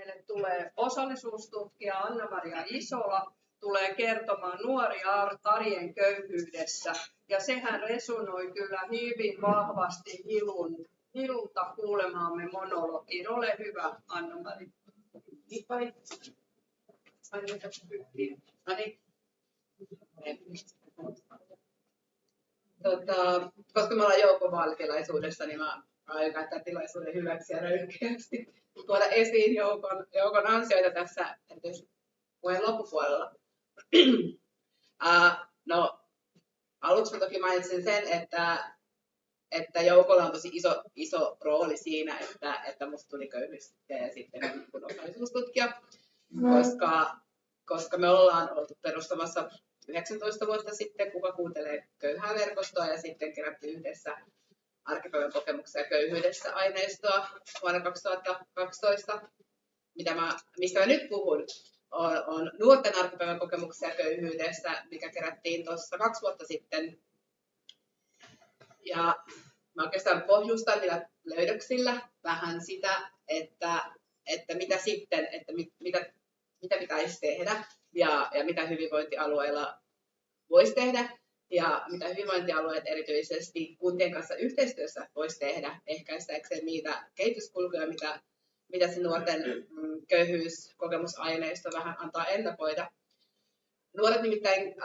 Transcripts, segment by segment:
meille tulee osallisuustutkija Anna-Maria Isola, tulee kertomaan nuori arjen köyhyydessä. Ja sehän resonoi kyllä hyvin vahvasti Hilulta kuulemaamme monologiin. Ole hyvä, Anna-Maria. Koska me ollaan joukkovaalikilaisuudessa, niin mä aion käyttää tilaisuuden hyväksi ja röyhkeästi tuoda esiin joukon ansioita tässä puheen loppupuolella. No, aluksi mä toki mainitsin sen, että joukolla on tosi iso rooli siinä, että musta tuli köyhyystä ja sitten kun osallisuustutkija, koska me ollaan oltu perustamassa 19 vuotta sitten, kuka kuuntelee köyhää verkostoa, ja sitten kerättiin yhdessä arkipäivän kokemuksia köyhyydessä aineistoa vuonna 2012. Mistä mä nyt puhun, on nuorten arkipäivän kokemuksia köyhyydessä, mikä kerättiin tuossa 2 vuotta sitten. Ja mä oikeastaan pohjustan niillä löydöksillä vähän sitä, että mitä sitten, että mitä pitäisi tehdä ja mitä hyvinvointialueilla voisi tehdä ja mitä hyvinvointialueet erityisesti kuntien kanssa yhteistyössä voisi tehdä ehkäistääkseen niitä kehityskulkuja, mitä se nuorten köyhyyskokemusaineisto vähän antaa ennakoida. Nuoret nimittäin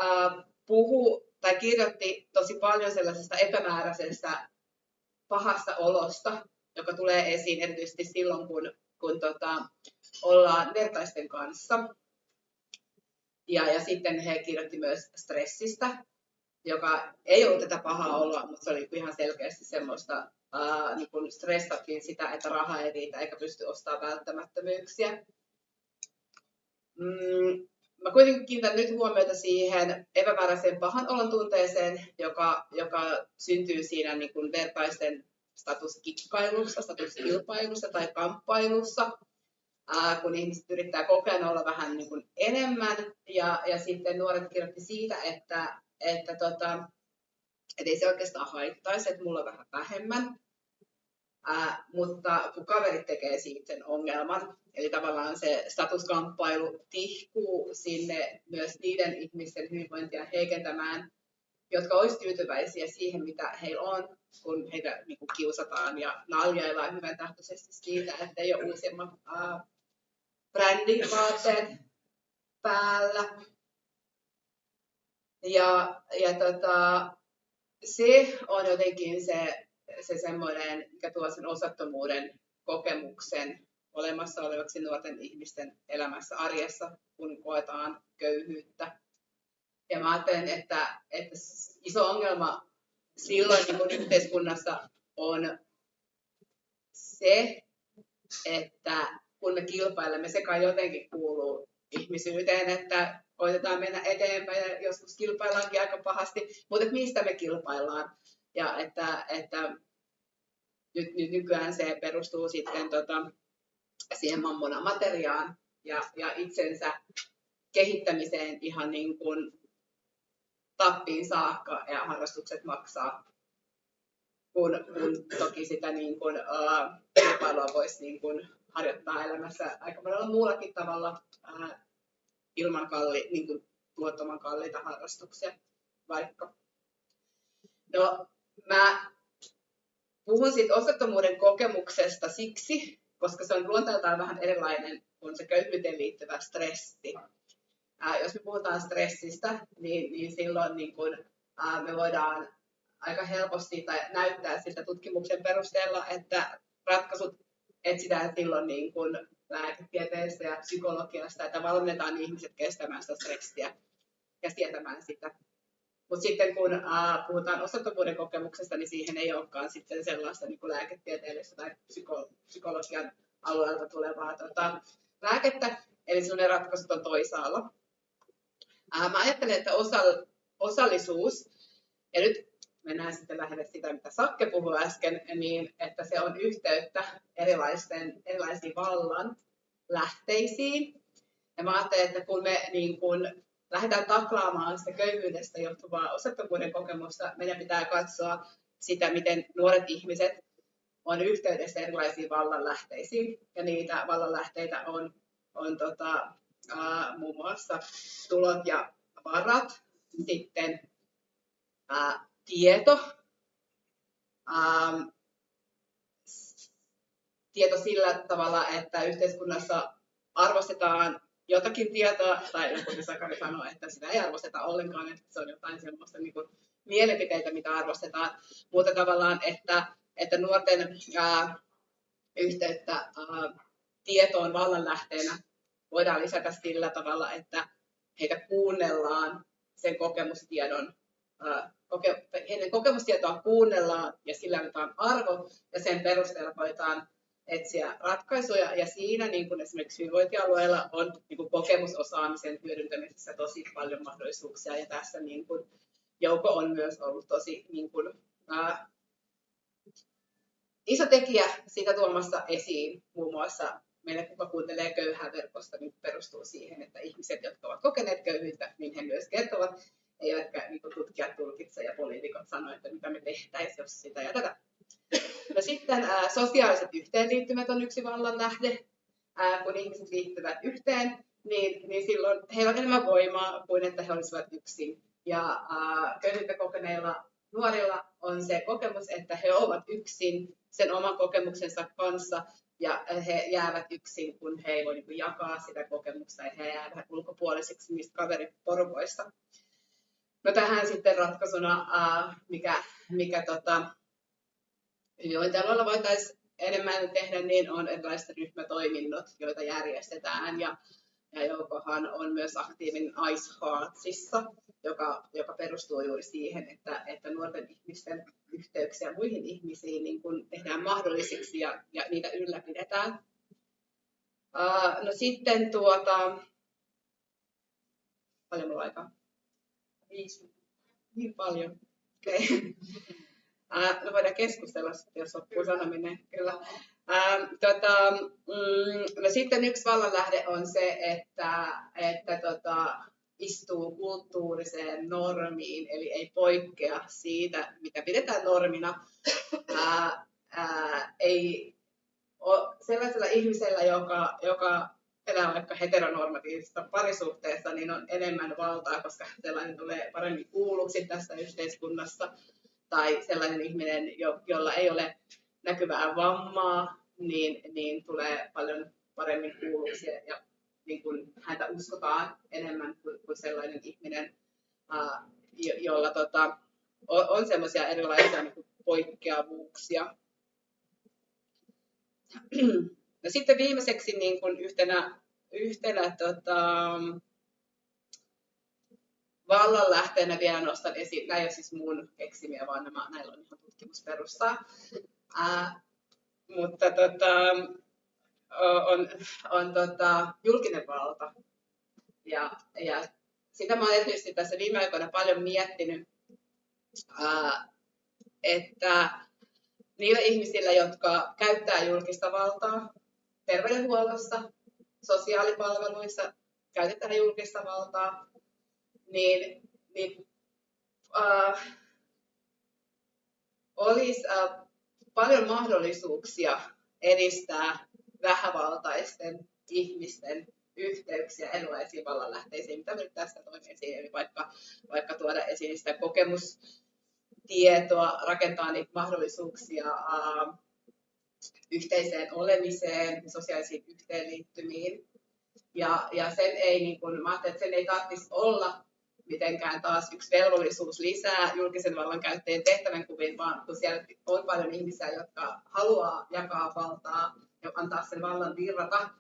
kirjoitti tosi paljon sellaisesta epämääräisestä pahasta olosta, joka tulee esiin erityisesti silloin, kun ollaan vertaisten kanssa. Ja sitten he kirjoitti myös stressistä, joka ei ollut tätä pahaa oloa, mutta se oli ihan selkeästi semmoista, niin kun stressattiin sitä, että raha ei riitä eikä pysty ostamaan välttämättömyyksiä. Mä kuitenkin kiinnitän nyt huomiota siihen epämääräiseen pahan olon tunteeseen, joka syntyy siinä niin kun vertaisten statuskikkailussa, statuskilpailussa tai kamppailussa, kun ihmiset yrittää kokea olla vähän niin kuin enemmän. Ja sitten nuoret kirjoitti siitä, että ei se oikeastaan haittaisi, että mulla on vähän vähemmän, mutta kun kaverit tekee siitä sen ongelman, eli tavallaan se statuskamppailu tihkuu sinne myös niiden ihmisten hyvinvointia heikentämään, jotka olisivat tyytyväisiä siihen, mitä heillä on, kun heitä niin kuin kiusataan ja naljaillaan hyvän tahtoisesti siitä, että ei ole uusimmat brändivaatteet päällä. Se on jotenkin se semmoinen, mikä tuo sen osattomuuden kokemuksen olemassa olevaksi nuorten ihmisten elämässä arjessa, kun koetaan köyhyyttä. Ja mä ajattelen, että iso ongelma silloin niin kun yhteiskunnassa on se, että kun me kilpailemme, se kai jotenkin kuuluu ihmisyyteen, että koitetaan mennä eteenpäin ja joskus kilpaillaankin aika pahasti, mutta mistä me kilpaillaan? Ja että nyt nykyään se perustuu sitten siihen mammonamateriaan ja itsensä kehittämiseen ihan niin kuin tappiin saakka ja harrastukset maksaa, kun toki sitä niin kuin, kilpailua voisi niin kuin harjoittaa elämässä aika monella muullakin tavalla ilman niin kuin tuottoman kalliita harrastuksia vaikka. No, mä puhun siitä osattomuuden kokemuksesta siksi, koska se on luonteeltaan vähän erilainen kuin se köyhyyteen liittyvä stressi. Jos me puhutaan stressistä, niin silloin niin kun, me voidaan aika helposti tai näyttää siltä tutkimuksen perusteella, että ratkaisut etsitään silloin niin kun lääketieteestä ja psykologiasta, että valmennetaan ihmiset kestämään sitä stressiä ja sietämään sitä. Mutta sitten kun puhutaan osattomuuden kokemuksesta, niin siihen ei olekaan sitten sellaista niin kuin lääketieteellistä tai psykologian alueelta tulevaa lääkettä, eli sellainen ratkaisut on toisaalla. Mä ajattelen, että osallisuus, ja nyt mennään sitten lähelle sitä, mitä Sakke puhui äsken, niin että se on yhteyttä erilaisiin vallan lähteisiin. Ja mä ajattelen, että kun me niin kun lähdetään taklaamaan sitä köyhyydestä johtuvaa osattomuuden kokemusta, meidän pitää katsoa sitä, miten nuoret ihmiset on yhteydessä erilaisiin vallanlähteisiin. Ja niitä vallanlähteitä on muun muassa tulot ja varat, sitten tieto, tieto sillä tavalla, että yhteiskunnassa arvostetaan jotakin tietoa, tai joku Sakari sanoo, että sitä ei arvosteta ollenkaan, että se on jotain semmoista niin kuin mielipiteitä, mitä arvostetaan, mutta tavallaan, että nuorten yhteyttä tietoon vallanlähteenä voidaan lisätä sillä tavalla, että heitä kuunnellaan sen kokemustiedon, heidän kokemustietoa kuunnellaan ja sillä annetaan arvo ja sen perusteella voidaan etsiä ratkaisuja. Ja siinä niin kuin esimerkiksi hyvinvointialueella on niin kuin kokemusosaamisen hyödyntämisessä tosi paljon mahdollisuuksia ja tässä niin kuin Jouko on myös ollut tosi niin kuin, iso tekijä siitä tuomassa esiin. Muun muassa meillä, kuka kuuntelee köyhää verkosta, niin perustuu siihen, että ihmiset, jotka ovat kokeneet köyhyyttä, niin he myös kertovat, eivätkä niin kuin tutkijat tulkitse ja poliitikot sano, että mitä me tehtäisiin, jos sitä ja tätä. No sitten sosiaaliset yhteenliittymät on yksi vallanlähde. Kun ihmiset liittyvät yhteen, niin silloin heillä on enemmän voimaa kuin että he olisivat yksin. Ja köyhyyttä kokeneilla nuorilla on se kokemus, että he ovat yksin sen oman kokemuksensa kanssa ja he jäävät yksin, kun he ei voi niin kuin jakaa sitä kokemusta ja he jäävät ulkopuolisiksi niistä kaveriporukoista. No tähän sitten ratkaisuna, mikä hyvinvointialueella voitaisiin enemmän tehdä, niin on erilaiset ryhmätoiminnot, joita järjestetään. Ja Joukohan on myös aktiivinen Ice Heartsissa, joka perustuu juuri siihen, että nuorten ihmisten yhteyksiä muihin ihmisiin niin kun tehdään mahdollisiksi ja niitä ylläpidetään. No sitten paljon mulla aikaa? 5. Niin paljon. Okay. No voidaan keskustella, jos loppuu sanominen. Kyllä. No sitten yksi vallanlähde on se, että istuu kulttuuriseen normiin, eli ei poikkea siitä, mitä pidetään normina. Ei ole sellaisella ihmisellä, joka elää vaikka heteronormatiivisessa parisuhteessa, niin on enemmän valtaa, koska sellainen tulee paremmin kuulluksi tässä yhteiskunnassa. Tai sellainen ihminen, jolla ei ole näkyvää vammaa, niin tulee paljon paremmin kuulluksi ja niin kuin häntä uskotaan enemmän kuin sellainen ihminen, jolla on semmoisia erilaisia niin kuin poikkeavuuksia. No sitten viimeiseksi niin kuin yhtenä vallanlähteenä vielä nostan esiin, nämä ei ole siis mun keksimiä, vaan näillä on ihan tutkimusperustaa. Mutta on julkinen valta. Ja sitä mä olen erityisesti tässä viime aikoina paljon miettinyt, että niillä ihmisillä, jotka käyttää julkista valtaa terveydenhuollossa, sosiaalipalveluissa, käytetään julkista valtaa, niin olisi paljon mahdollisuuksia edistää vähävaltaisten ihmisten yhteyksiä erilaisiin vallanlähteisiin, mitä nyt tästä toin esiin, eli vaikka tuoda esiin sitä kokemustietoa, rakentaa niitä mahdollisuuksia yhteiseen olemiseen, sosiaalisiin yhteenliittymiin. Ja sen ei, niin kun, mä ajattelin, että sen ei tarvitsisi olla mitenkään taas yksi velvollisuus lisää julkisen vallan käyttäjien tehtävänkuviin, vaan kun siellä on paljon ihmisiä, jotka haluaa jakaa valtaa ja antaa sen vallan virrata,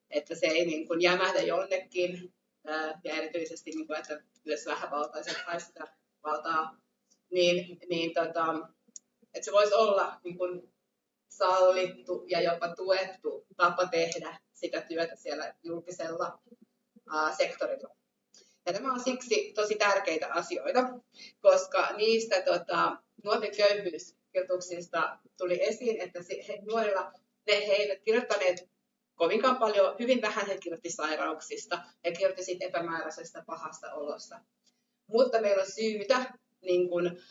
että se ei niin kun jämähdä jonnekin, ja erityisesti, niin kun, että myös vähävaltaiset saisi sitä valtaa, että se voisi olla niin kun sallittu ja jopa tuettu tapa tehdä sitä työtä siellä julkisella sektorilla. Ja tämä on siksi tosi tärkeitä asioita, koska niistä nuorten köyhyyskirjoituksista tuli esiin, että nuorilla he eivät kirjoittaneet kovinkaan paljon, hyvin vähän he kirjoitti sairauksista, he kirjoitti siitä epämääräisestä pahasta olosta. Mutta meillä on syytä, niin kuin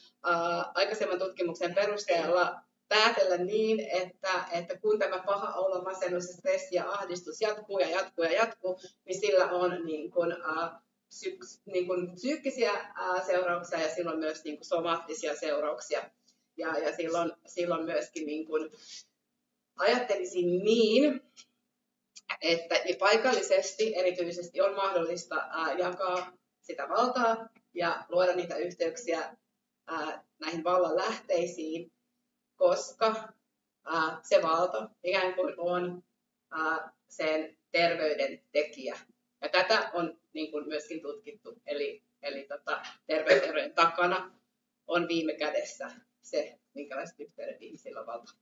aikaisemman tutkimuksen perusteella päätellä niin, että kun tämä paha olo, masennus, stressi ja ahdistus jatkuu, niin sillä on niin kuin psyykkisiä seurauksia ja silloin myös niin kuin somaattisia seurauksia. Ja silloin myöskin niin kuin ajattelisin niin, että paikallisesti erityisesti on mahdollista jakaa sitä valtaa ja luoda niitä yhteyksiä näihin vallan lähteisiin, koska se valta ikään kuin on sen terveyden tekijä. Ja tätä on niin kuin myöskin tutkittu, eli terveyserojen takana on viime kädessä se, minkälaiset yhteydet ihmisillä on valta.